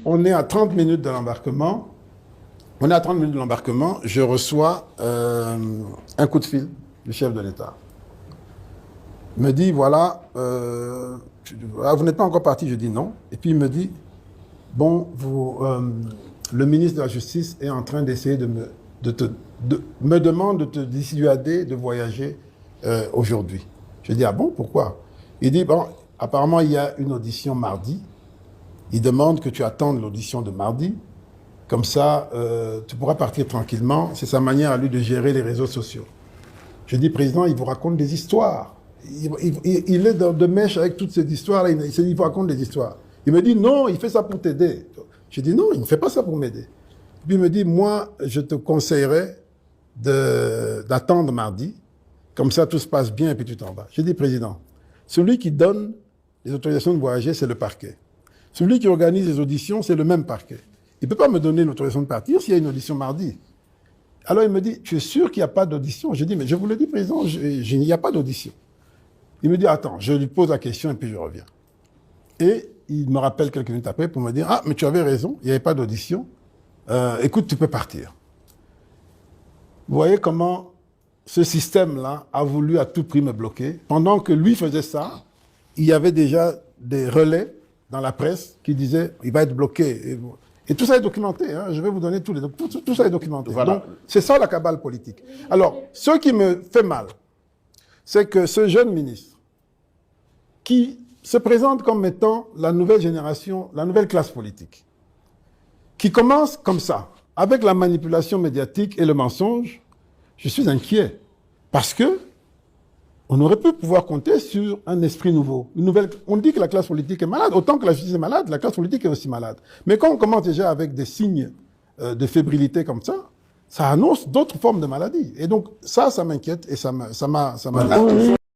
On est à 30 minutes de l'embarquement. On est à 30 minutes de l'embarquement. Je reçois un coup de fil du chef de l'État. Il me dit, voilà, vous n'êtes pas encore parti. Je dis non. Et puis il me dit, bon, le ministre de la Justice est en train d'essayer me demande de te dissuader de voyager aujourd'hui. Je dis, ah bon, pourquoi? Il dit, bon, apparemment, il y a une audition mardi. Il demande que tu attendes l'audition de mardi. Comme ça, tu pourras partir tranquillement. C'est sa manière à lui de gérer les réseaux sociaux. Je dis, président, il vous raconte des histoires. Il est de mèche avec toutes ces histoires-là. Il vous raconte des histoires. Il me dit, non, il fait ça pour t'aider. Je dis, non, il ne fait pas ça pour m'aider. Puis il me dit, moi, je te conseillerais d'attendre mardi. Comme ça, tout se passe bien et puis tu t'en vas. Je dis, président, celui qui donne les autorisations de voyager, c'est le parquet. Celui qui organise les auditions, c'est le même parquet. Il ne peut pas me donner l'autorisation de partir s'il y a une audition mardi. Alors il me dit, tu es sûr qu'il n'y a pas d'audition? Je dis, mais je vous le dis, président, il n'y a pas d'audition. Il me dit, attends, je lui pose la question et puis je reviens. Et il me rappelle quelques minutes après pour me dire, ah, mais tu avais raison, il n'y avait pas d'audition. Écoute, tu peux partir. Vous voyez comment ce système-là a voulu à tout prix me bloquer. Pendant que lui faisait ça, il y avait déjà des relais dans la presse qui disaient, il va être bloqué. Et tout ça est documenté, hein. Je vais vous donner tout ça est documenté. Voilà. Donc, c'est ça la cabale politique. Alors, ce qui me fait mal, c'est que ce jeune ministre, qui se présente comme étant la nouvelle génération, la nouvelle classe politique, qui commence comme ça, avec la manipulation médiatique et le mensonge, je suis inquiet. Parce que on aurait pu pouvoir compter sur un esprit nouveau. On dit que la classe politique est malade. Autant que la justice est malade, la classe politique est aussi malade. Mais quand on commence déjà avec des signes de fébrilité comme ça annonce d'autres formes de maladies. Et donc, ça m'inquiète et ça m'a...